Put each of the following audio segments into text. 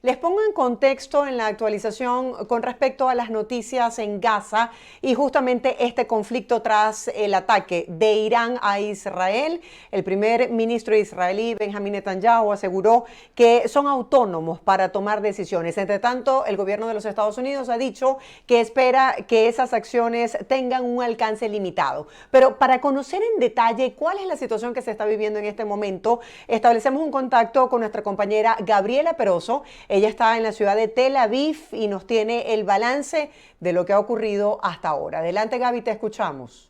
Les pongo en contexto en la actualización con respecto a las noticias en Gaza y justamente este conflicto tras el ataque de Irán a Israel. El primer ministro israelí, Benjamin Netanyahu, aseguró que son autónomos para tomar decisiones. Entre tanto, el gobierno de los Estados Unidos ha dicho que espera que esas acciones tengan un alcance limitado. Pero para conocer en detalle cuál es la situación que se está viviendo en este momento, establecemos un contacto con nuestra compañera Gabriela Peroso. Ella está en la ciudad de Tel Aviv y nos tiene el balance de lo que ha ocurrido hasta ahora. Adelante, Gaby, te escuchamos.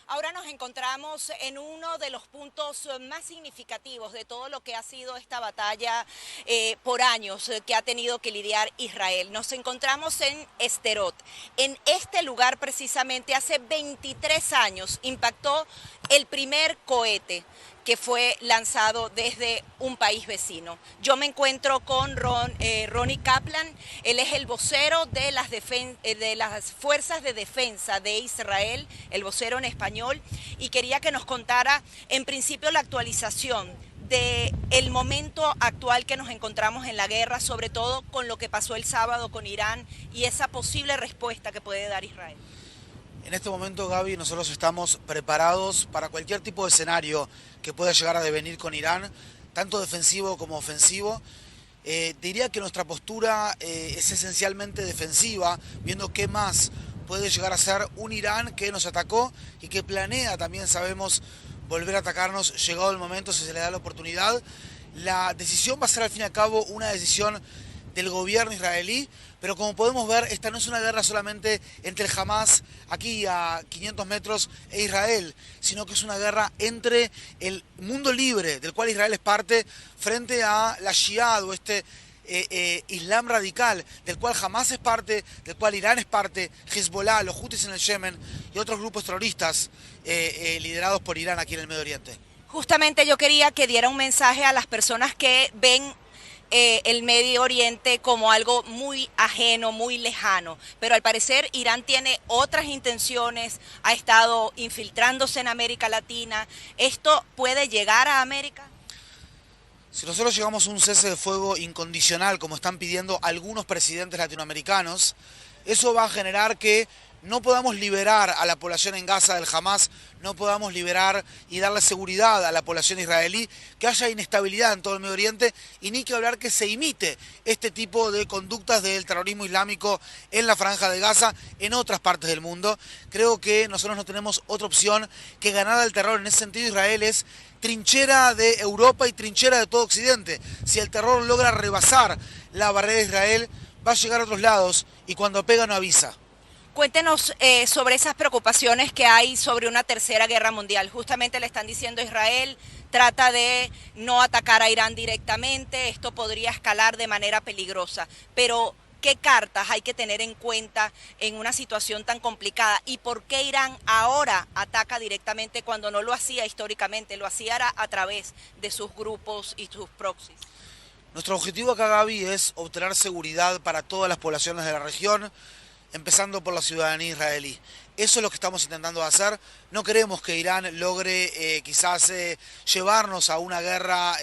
Ahora nos encontramos en uno de los puntos más significativos de todo lo que ha sido esta batalla por años que ha tenido que lidiar Israel. Nos encontramos en Sderot. En este lugar precisamente hace 23 años impactó el primer cohete que fue lanzado desde un país vecino. Yo me encuentro con Ronnie Kaplan, él es el vocero de las Fuerzas de Defensa de Israel, el vocero en español, y quería que nos contara en principio la actualización del momento actual que nos encontramos en la guerra, sobre todo con lo que pasó el sábado con Irán y esa posible respuesta que puede dar Israel. En este momento, Gaby, nosotros estamos preparados para cualquier tipo de escenario que pueda llegar a devenir con Irán, tanto defensivo como ofensivo. Diría que nuestra postura es esencialmente defensiva, viendo qué más puede llegar a ser un Irán que nos atacó y que planea también, sabemos, volver a atacarnos llegado el momento si se le da la oportunidad. La decisión va a ser al fin y al cabo una decisión del gobierno israelí, pero como podemos ver, esta no es una guerra solamente entre el Hamas, aquí a 500 metros, e Israel, sino que es una guerra entre el mundo libre, del cual Israel es parte, frente a la Shia o este Islam radical, del cual Hamas es parte, del cual Irán es parte, Hezbollah, los Hutis en el Yemen y otros grupos terroristas liderados por Irán aquí en el Medio Oriente. Justamente yo quería que diera un mensaje a las personas que ven el Medio Oriente como algo muy ajeno, muy lejano, pero al parecer Irán tiene otras intenciones, ha estado infiltrándose en América Latina. ¿Esto puede llegar a América? Si nosotros llegamos a un cese de fuego incondicional, como están pidiendo algunos presidentes latinoamericanos, eso va a generar que no podamos liberar a la población en Gaza del Hamas, no podamos liberar y darle seguridad a la población israelí, que haya inestabilidad en todo el Medio Oriente y ni que hablar que se imite este tipo de conductas del terrorismo islámico en la Franja de Gaza, en otras partes del mundo. Creo que nosotros no tenemos otra opción que ganar al terror. En ese sentido, Israel es trinchera de Europa y trinchera de todo Occidente. Si el terror logra rebasar la barrera de Israel, va a llegar a otros lados y cuando pega no avisa. Cuéntenos sobre esas preocupaciones que hay sobre una tercera guerra mundial. Justamente le están diciendo a Israel, trata de no atacar a Irán directamente, esto podría escalar de manera peligrosa. Pero, ¿qué cartas hay que tener en cuenta en una situación tan complicada? ¿Y por qué Irán ahora ataca directamente cuando no lo hacía históricamente? Lo hacía a través de sus grupos y sus proxies. Nuestro objetivo acá, Gaby, es obtener seguridad para todas las poblaciones de la región, empezando por la ciudadanía israelí. Eso es lo que estamos intentando hacer. No queremos que Irán logre quizás llevarnos a una guerra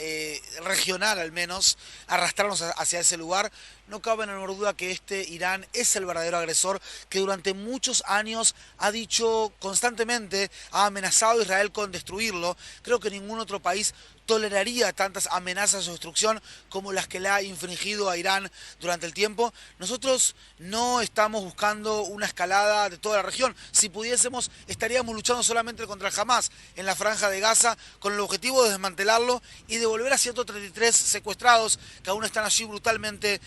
regional al menos, arrastrarnos hacia ese lugar. No cabe la menor duda que Irán es el verdadero agresor que durante muchos años ha dicho constantemente, ha amenazado a Israel con destruirlo. Creo que ningún otro país toleraría tantas amenazas de destrucción como las que le ha infringido a Irán durante el tiempo. Nosotros no estamos buscando una escalada de toda la región. Si pudiésemos, estaríamos luchando solamente contra el Hamas en la Franja de Gaza con el objetivo de desmantelarlo y devolver a 133 secuestrados que aún están allí brutalmente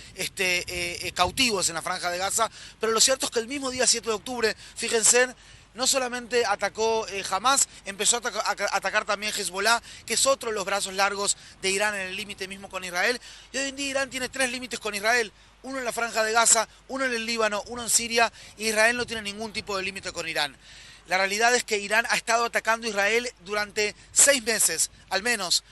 cautivos en la Franja de Gaza. Pero lo cierto es que el mismo día 7 de octubre, fíjense, no solamente atacó Hamas, empezó a atacar también Hezbollah, que es otro de los brazos largos de Irán en el límite mismo con Israel. Y hoy en día Irán tiene 3 límites con Israel, uno en la Franja de Gaza, uno en el Líbano, uno en Siria, y Israel no tiene ningún tipo de límite con Irán. La realidad es que Irán ha estado atacando a Israel durante 6 meses, al menos,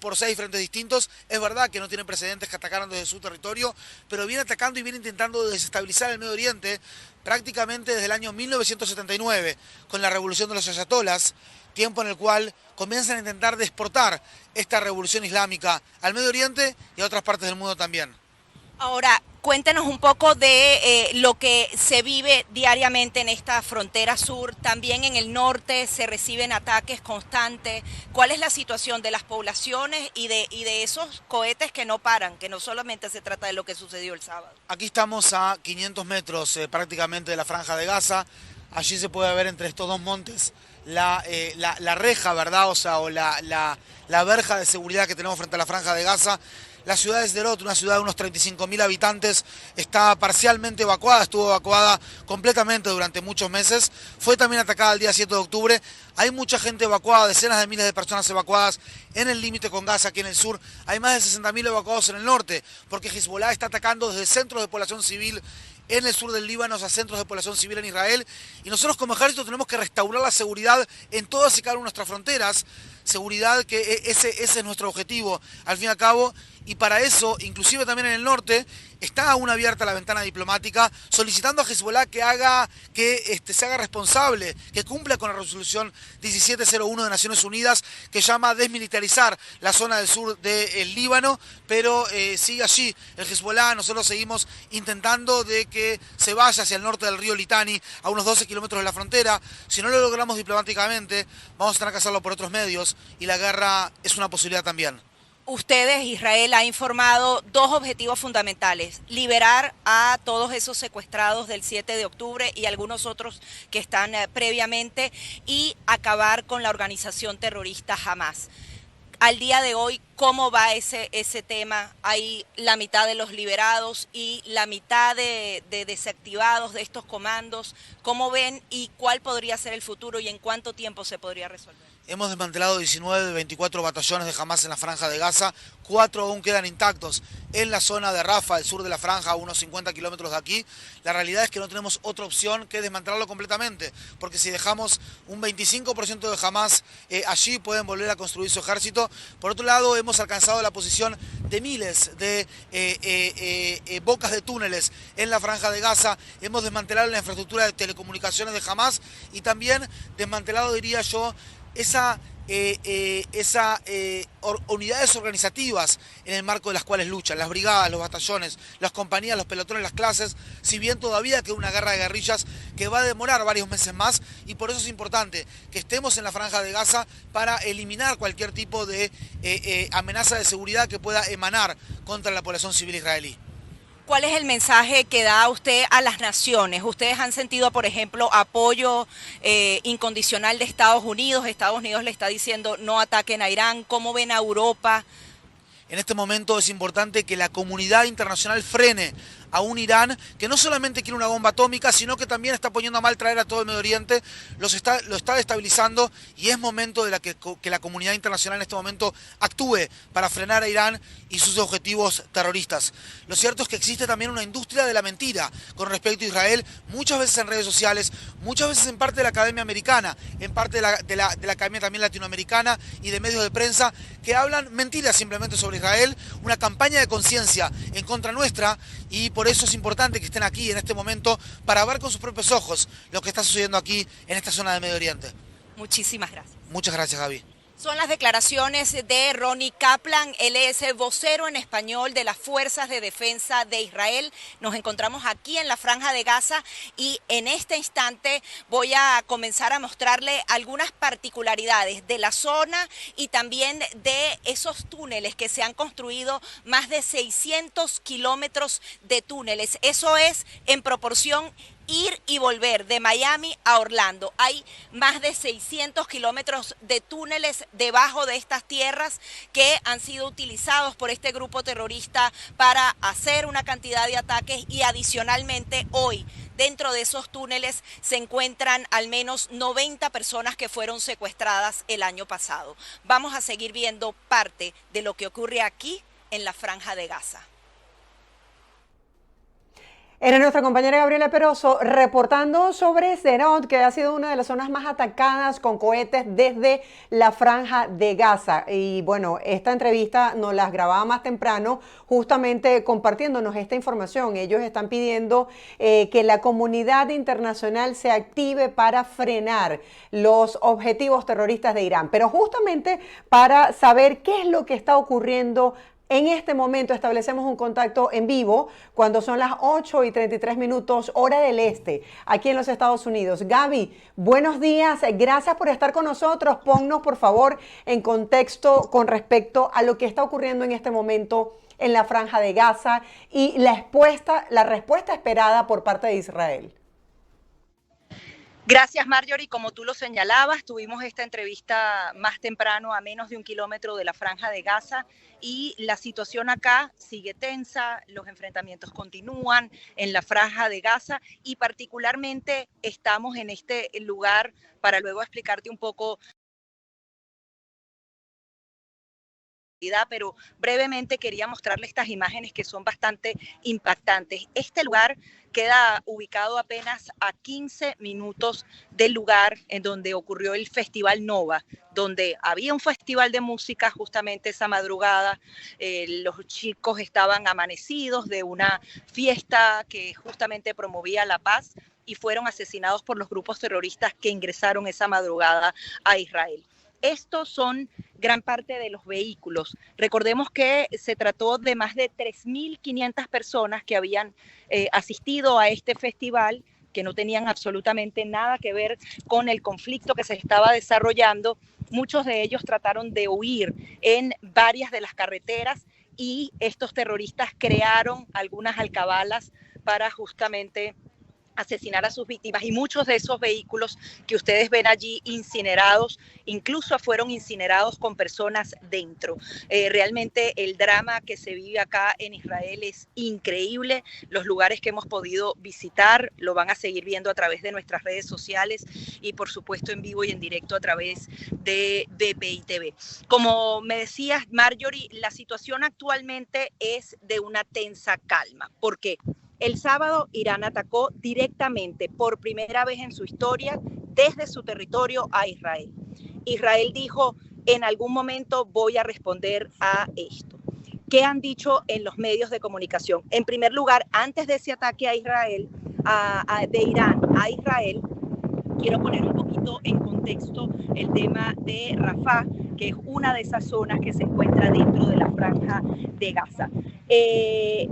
por 6 frentes distintos. Es verdad que no tienen precedentes que atacaron desde su territorio, pero viene atacando y viene intentando desestabilizar el Medio Oriente prácticamente desde el año 1979, con la revolución de los ayatolás, tiempo en el cual comienzan a intentar de exportar esta revolución islámica al Medio Oriente y a otras partes del mundo también. Ahora, cuéntenos un poco de lo que se vive diariamente en esta frontera sur. También en el norte se reciben ataques constantes. ¿Cuál es la situación de las poblaciones y de esos cohetes que no paran? Que no solamente se trata de lo que sucedió el sábado. Aquí estamos a 500 metros prácticamente de la Franja de Gaza. Allí se puede ver entre estos dos montes la reja, ¿verdad? O la verja de seguridad que tenemos frente a la Franja de Gaza. La ciudad de Sderot, una ciudad de unos 35.000 habitantes, está parcialmente evacuada, estuvo evacuada completamente durante muchos meses. Fue también atacada el día 7 de octubre. Hay mucha gente evacuada, decenas de miles de personas evacuadas en el límite con Gaza, aquí en el sur. Hay más de 60.000 evacuados en el norte, porque Hezbollah está atacando desde centros de población civil en el sur del Líbano, a centros de población civil en Israel. Y nosotros como ejército tenemos que restaurar la seguridad en todas y cada una de nuestras fronteras. Seguridad, que ese es nuestro objetivo, al fin y al cabo. Y para eso, inclusive también en el norte, está aún abierta la ventana diplomática, solicitando a Hezbollah que se haga responsable, que cumpla con la resolución 1701 de Naciones Unidas, que llama a desmilitarizar la zona del sur del Líbano, pero sigue allí el Hezbollah. Nosotros seguimos intentando de que se vaya hacia el norte del río Litani, a unos 12 kilómetros de la frontera. Si no lo logramos diplomáticamente, vamos a tener que hacerlo por otros medios, y la guerra es una posibilidad también. Ustedes, Israel, ha informado dos objetivos fundamentales: liberar a todos esos secuestrados del 7 de octubre y algunos otros que están previamente, y acabar con la organización terrorista Hamas. Al día de hoy, ¿cómo va ese tema? Hay la mitad de los liberados y la mitad de desactivados de estos comandos. ¿Cómo ven y cuál podría ser el futuro y en cuánto tiempo se podría resolver? Hemos desmantelado 19 de 24 batallones de Hamas en la Franja de Gaza. 4 aún quedan intactos en la zona de Rafah, al sur de la Franja, a unos 50 kilómetros de aquí. La realidad es que no tenemos otra opción que desmantelarlo completamente, porque si dejamos un 25% de Hamas allí, pueden volver a construir su ejército. Por otro lado, hemos alcanzado la posición de miles de bocas de túneles en la Franja de Gaza. Hemos desmantelado la infraestructura de telecomunicaciones de Hamas y también desmantelado, diría yo, unidades organizativas en el marco de las cuales luchan, las brigadas, los batallones, las compañías, los pelotones, las clases, si bien todavía queda una guerra de guerrillas que va a demorar varios meses más, y por eso es importante que estemos en la Franja de Gaza para eliminar cualquier tipo de amenaza de seguridad que pueda emanar contra la población civil israelí. ¿Cuál es el mensaje que da usted a las naciones? ¿Ustedes han sentido, por ejemplo, apoyo incondicional de Estados Unidos? Estados Unidos le está diciendo no ataquen a Irán. ¿Cómo ven a Europa? En este momento es importante que la comunidad internacional frene a un Irán que no solamente quiere una bomba atómica, sino que también está poniendo a mal traer a todo el Medio Oriente, lo está destabilizando, y es momento de que la comunidad internacional en este momento actúe para frenar a Irán y sus objetivos terroristas. Lo cierto es que existe también una industria de la mentira con respecto a Israel, muchas veces en redes sociales, muchas veces en parte de la academia americana, en parte de la academia también latinoamericana y de medios de prensa, que hablan mentiras simplemente sobre Israel, una campaña de conciencia en contra nuestra, y por eso es importante que estén aquí en este momento para ver con sus propios ojos lo que está sucediendo aquí en esta zona de Medio Oriente. Muchísimas gracias. Muchas gracias, Gaby. Son las declaraciones de Ronnie Kaplan. Él es vocero en español de las Fuerzas de Defensa de Israel. Nos encontramos aquí en la Franja de Gaza y en este instante voy a comenzar a mostrarle algunas particularidades de la zona y también de esos túneles que se han construido, más de 600 kilómetros de túneles. Eso es en proporción ir y volver de Miami a Orlando. Hay más de 600 kilómetros de túneles debajo de estas tierras que han sido utilizados por este grupo terrorista para hacer una cantidad de ataques, y adicionalmente hoy dentro de esos túneles se encuentran al menos 90 personas que fueron secuestradas el año pasado. Vamos a seguir viendo parte de lo que ocurre aquí en la Franja de Gaza. Era nuestra compañera Gabriela Peroso reportando sobre Sderot, que ha sido una de las zonas más atacadas con cohetes desde la Franja de Gaza. Y bueno, esta entrevista nos la grababa más temprano, justamente compartiéndonos esta información. Ellos están pidiendo que la comunidad internacional se active para frenar los objetivos terroristas de Irán. Pero justamente para saber qué es lo que está ocurriendo en este momento establecemos un contacto en vivo cuando son las 8:33 hora del este, aquí en los Estados Unidos. Gaby, buenos días, gracias por estar con nosotros. Ponnos, por favor, en contexto con respecto a lo que está ocurriendo en este momento en la Franja de Gaza y la respuesta esperada por parte de Israel. Gracias, Marjorie. Como tú lo señalabas, tuvimos esta entrevista más temprano a menos de 1 kilómetro de la Franja de Gaza y la situación acá sigue tensa, los enfrentamientos continúan en la Franja de Gaza y particularmente estamos en este lugar para luego explicarte un poco, pero brevemente quería mostrarle estas imágenes que son bastante impactantes. Este lugar queda ubicado apenas a 15 minutos del lugar en donde ocurrió el Festival Nova, donde había un festival de música justamente esa madrugada. Los chicos estaban amanecidos de una fiesta que justamente promovía la paz y fueron asesinados por los grupos terroristas que ingresaron esa madrugada a Israel. Estos son gran parte de los vehículos. Recordemos que se trató de más de 3.500 personas que habían asistido a este festival, que no tenían absolutamente nada que ver con el conflicto que se estaba desarrollando. Muchos de ellos trataron de huir en varias de las carreteras y estos terroristas crearon algunas alcabalas para justamente asesinar a sus víctimas, y muchos de esos vehículos que ustedes ven allí incinerados, incluso fueron incinerados con personas dentro. Realmente el drama que se vive acá en Israel es increíble. Los lugares que hemos podido visitar lo van a seguir viendo a través de nuestras redes sociales y por supuesto en vivo y en directo a través de BPI TV. Como me decías, Marjorie, la situación actualmente es de una tensa calma. ¿Por qué? El sábado, Irán atacó directamente, por primera vez en su historia, desde su territorio a Israel. Israel dijo, en algún momento voy a responder a esto. ¿Qué han dicho en los medios de comunicación? En primer lugar, antes de ese ataque a Israel, de Irán a Israel, quiero poner un poquito en contexto el tema de Rafah, que es una de esas zonas que se encuentra dentro de la Franja de Gaza.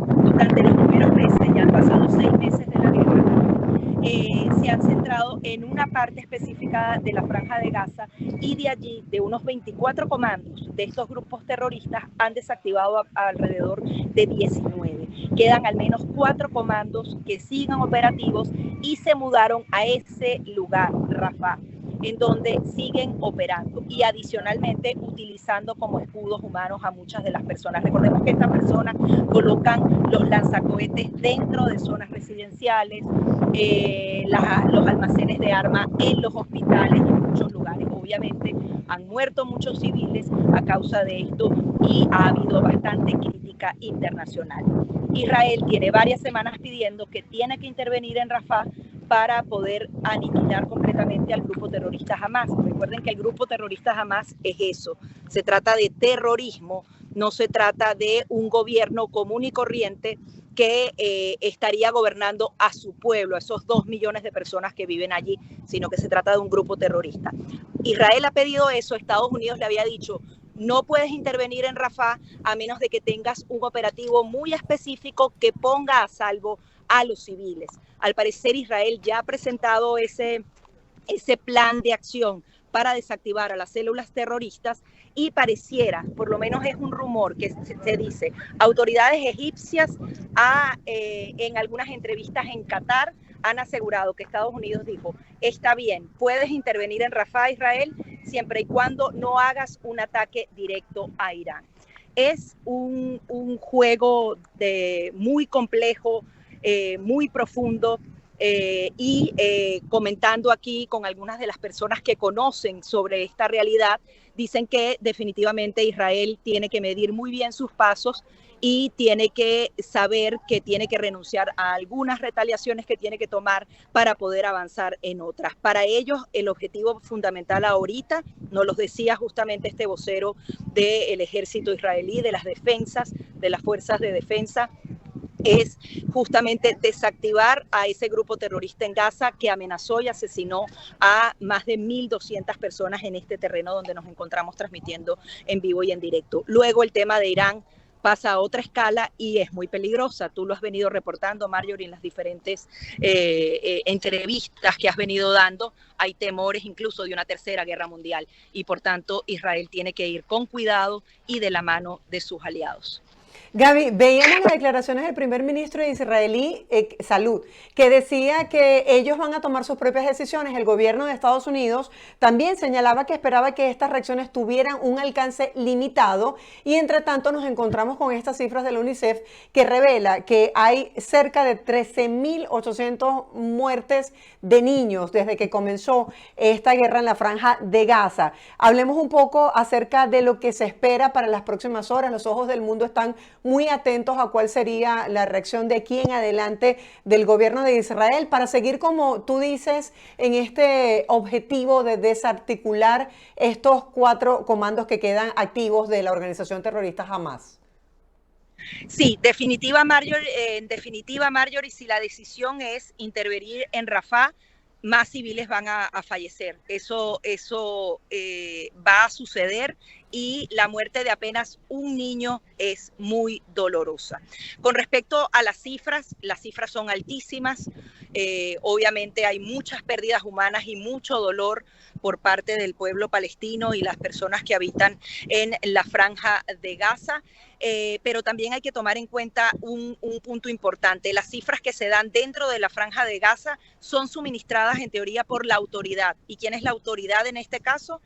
Durante los primeros meses, ya han pasado 6 meses de la guerra, se han centrado en una parte específica de la Franja de Gaza y de allí, de unos 24 comandos de estos grupos terroristas, han desactivado alrededor de 19. Quedan al menos 4 comandos que sigan operativos y se mudaron a ese lugar, Rafah, en donde siguen operando y adicionalmente utilizando como escudos humanos a muchas de las personas. Recordemos que estas personas colocan los lanzacohetes dentro de zonas residenciales, los almacenes de armas en los hospitales y en muchos lugares. Obviamente han muerto muchos civiles a causa de esto y ha habido bastante crítica internacional. Israel tiene varias semanas pidiendo que tiene que intervenir en Rafah para poder aniquilar completamente al grupo terrorista Hamás. Recuerden que el grupo terrorista Hamás es eso, se trata de terrorismo, no se trata de un gobierno común y corriente que estaría gobernando a su pueblo, a esos 2 millones de personas que viven allí, sino que se trata de un grupo terrorista. Israel ha pedido eso, Estados Unidos le había dicho, no puedes intervenir en Rafah a menos de que tengas un operativo muy específico que ponga a salvo a los civiles. Al parecer Israel ya ha presentado ese plan de acción para desactivar a las células terroristas y pareciera, por lo menos es un rumor que se dice, autoridades egipcias en algunas entrevistas en Qatar han asegurado que Estados Unidos dijo, está bien, puedes intervenir en Rafah, Israel, siempre y cuando no hagas un ataque directo a Irán. Es un juego muy complejo, muy profundo, comentando aquí con algunas de las personas que conocen sobre esta realidad, dicen que definitivamente Israel tiene que medir muy bien sus pasos y tiene que saber que tiene que renunciar a algunas retaliaciones que tiene que tomar para poder avanzar en otras. Para ellos, el objetivo fundamental ahorita, nos lo decía justamente este vocero del ejército israelí, de las defensas, de las fuerzas de defensa, es justamente desactivar a ese grupo terrorista en Gaza que amenazó y asesinó a más de 1.200 personas en este terreno donde nos encontramos transmitiendo en vivo y en directo. Luego el tema de Irán pasa a otra escala y es muy peligrosa. Tú lo has venido reportando, Marjorie, en las diferentes entrevistas que has venido dando. Hay temores incluso de una tercera guerra mundial y por tanto Israel tiene que ir con cuidado y de la mano de sus aliados. Gaby, veíamos las declaraciones del primer ministro israelí, Salud, que decía que ellos van a tomar sus propias decisiones. El gobierno de Estados Unidos también señalaba que esperaba que estas reacciones tuvieran un alcance limitado y entre tanto nos encontramos con estas cifras de la UNICEF que revela que hay cerca de 13.800 muertes de niños desde que comenzó esta guerra en la franja de Gaza. Hablemos un poco acerca de lo que se espera para las próximas horas. Los ojos del mundo están muy atentos a cuál sería la reacción de aquí en adelante del gobierno de Israel para seguir, como tú dices, en este objetivo de desarticular estos 4 comandos que quedan activos de la organización terrorista Hamas. Sí, en definitiva, Marjorie, si la decisión es intervenir en Rafah, más civiles van a fallecer. Eso va a suceder y la muerte de apenas un niño es muy dolorosa. Con respecto a las cifras son altísimas. Obviamente hay muchas pérdidas humanas y mucho dolor por parte del pueblo palestino y las personas que habitan en la franja de Gaza. Pero también hay que tomar en cuenta un punto importante. Las cifras que se dan dentro de la franja de Gaza son suministradas en teoría por la autoridad. ¿Y quién es la autoridad en este caso?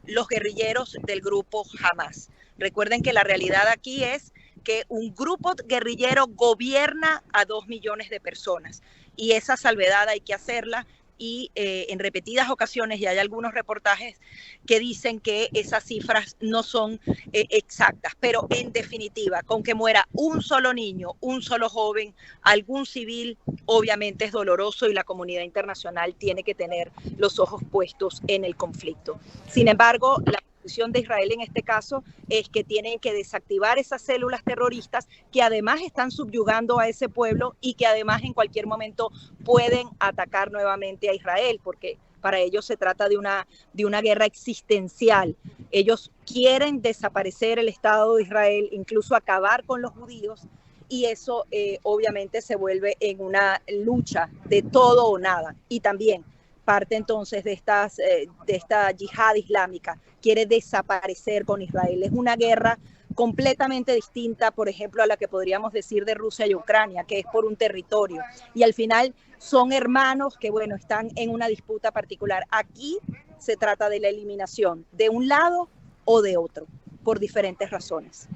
Los guerrilleros del grupo Hamas. Recuerden que la realidad aquí es que un grupo guerrillero gobierna a 2 millones de personas y esa salvedad hay que hacerla. Y en repetidas ocasiones, y hay algunos reportajes que dicen que esas cifras no son exactas, pero en definitiva, con que muera un solo niño, un solo joven, algún civil, obviamente es doloroso y la comunidad internacional tiene que tener los ojos puestos en el conflicto. Sin embargo, la posición de Israel en este caso es que tienen que desactivar esas células terroristas que además están subyugando a ese pueblo y que además en cualquier momento pueden atacar nuevamente a Israel, porque para ellos se trata de una guerra existencial. Ellos quieren desaparecer el Estado de Israel, incluso acabar con los judíos, y eso obviamente se vuelve en una lucha de todo o nada. Y también parte entonces de esta yihad islámica quiere desaparecer con Israel. Es una guerra completamente distinta, por ejemplo, a la que podríamos decir de Rusia y Ucrania, que es por un territorio. Y al final son hermanos que, bueno, están en una disputa particular. Aquí se trata de la eliminación de un lado o de otro, por diferentes razones.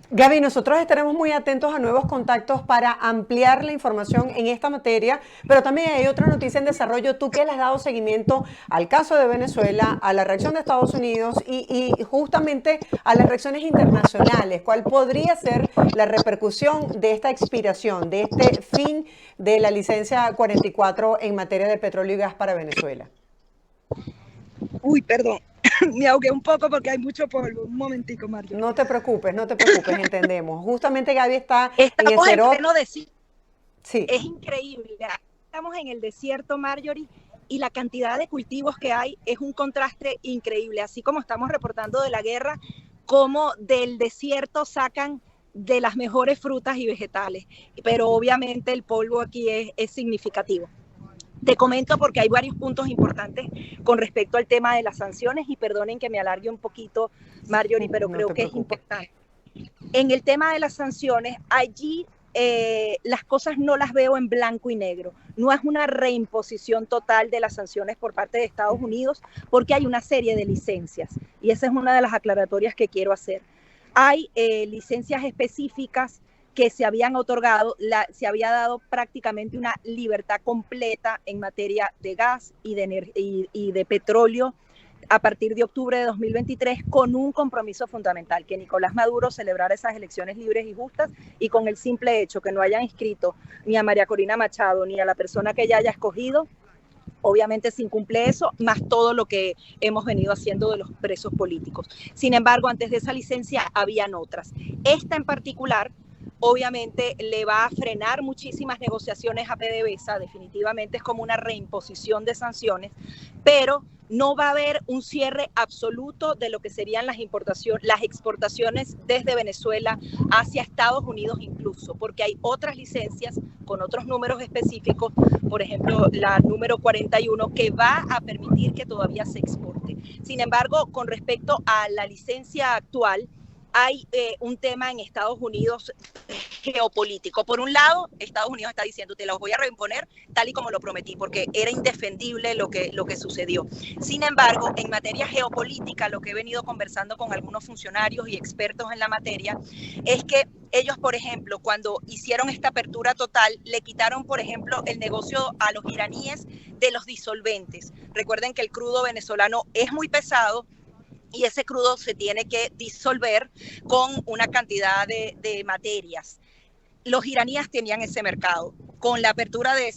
Gaby, nosotros estaremos muy atentos a nuevos contactos para ampliar la información en esta materia, pero también hay otra noticia en desarrollo. Tú que le has dado seguimiento al caso de Venezuela, a la reacción de Estados Unidos y justamente a las reacciones internacionales. ¿Cuál podría ser la repercusión de esta expiración, de este fin de la licencia 44 en materia de petróleo y gas para Venezuela? Uy, perdón. Me ahogué un poco porque hay mucho polvo. Un momentico, Mario. No te preocupes, entendemos. Justamente Gaby está en el Cerot. Sí. Es increíble. Estamos en el desierto, Marjorie, y la cantidad de cultivos que hay es un contraste increíble. Así como estamos reportando de la guerra, como del desierto sacan de las mejores frutas y vegetales. Pero obviamente el polvo aquí es significativo. Te comento porque hay varios puntos importantes con respecto al tema de las sanciones y perdonen que me alargue un poquito, Marjorie, pero creo que es importante. En el tema de las sanciones, allí las cosas no las veo en blanco y negro. No es una reimposición total de las sanciones por parte de Estados Unidos porque hay una serie de licencias y esa es una de las aclaratorias que quiero hacer. Hay licencias específicas que se habían otorgado, se había dado prácticamente una libertad completa en materia de gas y de petróleo a partir de octubre de 2023 con un compromiso fundamental, que Nicolás Maduro celebrara esas elecciones libres y justas, y con el simple hecho que no hayan inscrito ni a María Corina Machado ni a la persona que ella haya escogido, obviamente se incumple eso, más todo lo que hemos venido haciendo de los presos políticos. Sin embargo, antes de esa licencia habían otras. Esta en particular, obviamente, le va a frenar muchísimas negociaciones a PDVSA, definitivamente es como una reimposición de sanciones, pero no va a haber un cierre absoluto de lo que serían las exportaciones desde Venezuela hacia Estados Unidos incluso, porque hay otras licencias con otros números específicos, por ejemplo, la número 41, que va a permitir que todavía se exporte. Sin embargo, con respecto a la licencia actual, hay un tema en Estados Unidos geopolítico. Por un lado, Estados Unidos está diciendo, te los voy a reimponer tal y como lo prometí, porque era indefendible lo que sucedió. Sin embargo, en materia geopolítica, lo que he venido conversando con algunos funcionarios y expertos en la materia, es que ellos, por ejemplo, cuando hicieron esta apertura total, le quitaron, por ejemplo, el negocio a los iraníes de los disolventes. Recuerden que el crudo venezolano es muy pesado, y ese crudo se tiene que disolver con una cantidad de materias. Los iraníes tenían ese mercado. Con la apertura de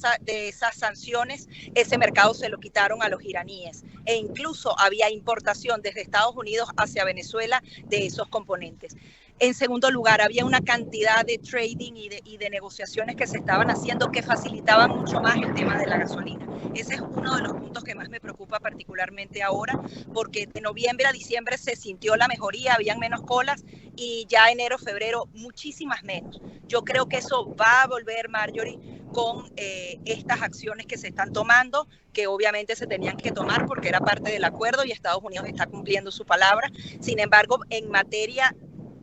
esas sanciones, ese mercado se lo quitaron a los iraníes. E incluso había importación desde Estados Unidos hacia Venezuela de esos componentes. En segundo lugar, había una cantidad de trading y de negociaciones que se estaban haciendo que facilitaban mucho más el tema de la gasolina. Ese es uno de los puntos que más me preocupa particularmente ahora, porque de noviembre a diciembre se sintió la mejoría, habían menos colas, y ya enero, febrero, muchísimas menos. Yo creo que eso va a volver, Marjorie, con estas acciones que se están tomando, que obviamente se tenían que tomar porque era parte del acuerdo y Estados Unidos está cumpliendo su palabra. Sin embargo, en materia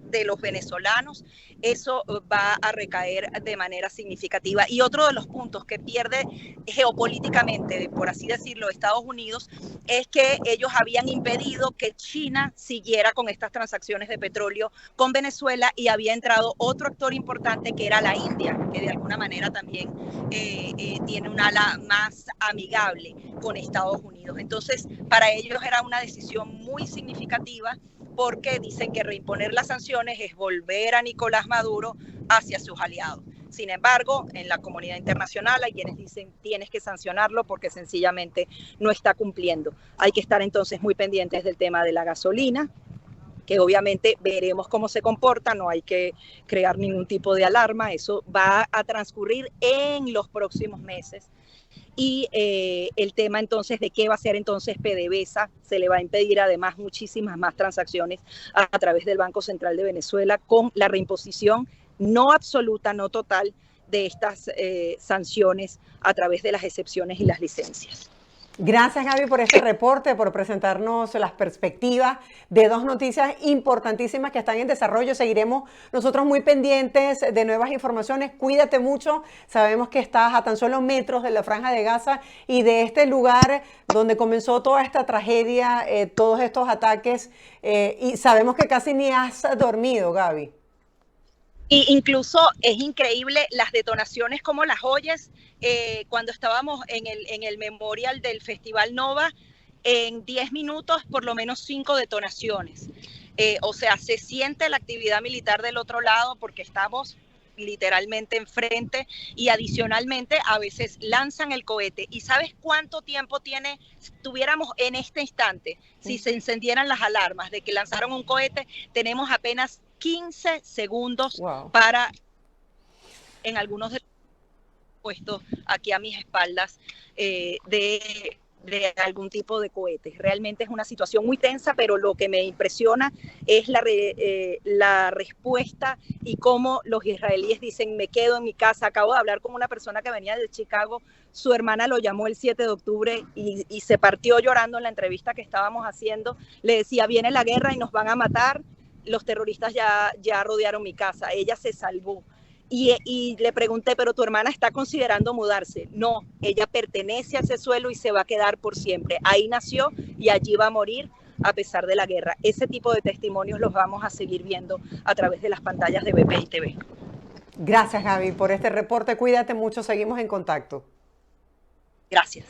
de los venezolanos, eso va a recaer de manera significativa. Y otro de los puntos que pierde geopolíticamente, por así decirlo, Estados Unidos, es que ellos habían impedido que China siguiera con estas transacciones de petróleo con Venezuela, y había entrado otro actor importante que era la India, que de alguna manera también tiene un ala más amigable con Estados Unidos. Entonces, para ellos era una decisión muy significativa, porque dicen que reimponer las sanciones es volver a Nicolás Maduro hacia sus aliados. Sin embargo, en la comunidad internacional hay quienes dicen tienes que sancionarlo porque sencillamente no está cumpliendo. Hay que estar entonces muy pendientes del tema de la gasolina, que obviamente veremos cómo se comporta, no hay que crear ningún tipo de alarma, eso va a transcurrir en los próximos meses. Y el tema entonces de qué va a hacer entonces PDVSA, se le va a impedir además muchísimas más transacciones a través del Banco Central de Venezuela, con la reimposición no absoluta, no total, de estas sanciones a través de las excepciones y las licencias. Gracias, Gaby, por este reporte, por presentarnos las perspectivas de dos noticias importantísimas que están en desarrollo. Seguiremos nosotros muy pendientes de nuevas informaciones. Cuídate mucho. Sabemos que estás a tan solo metros de la Franja de Gaza y de este lugar donde comenzó toda esta tragedia, todos estos ataques, y sabemos que casi ni has dormido, Gaby. Y incluso es increíble las detonaciones, como las oyes. Cuando estábamos en el memorial del Festival Nova, en 10 minutos por lo menos 5 detonaciones. O sea, se siente la actividad militar del otro lado porque estamos literalmente enfrente, y adicionalmente a veces lanzan el cohete. ¿Y sabes cuánto tiempo tuviéramos en este instante? Si se encendieran las alarmas de que lanzaron un cohete, tenemos apenas 15 segundos para, en algunos de los puestos aquí a mis espaldas, de algún tipo de cohete. Realmente es una situación muy tensa, pero lo que me impresiona es la respuesta y cómo los israelíes dicen, me quedo en mi casa. Acabo de hablar con una persona que venía de Chicago, su hermana lo llamó el 7 de octubre y se partió llorando en la entrevista que estábamos haciendo. Le decía, viene la guerra y nos van a matar, los terroristas ya rodearon mi casa, ella se salvó. Y le pregunté, ¿pero tu hermana está considerando mudarse? No, ella pertenece a ese suelo y se va a quedar por siempre. Ahí nació y allí va a morir a pesar de la guerra. Ese tipo de testimonios los vamos a seguir viendo a través de las pantallas de BPI TV. Gracias, Gaby, por este reporte. Cuídate mucho, seguimos en contacto. Gracias.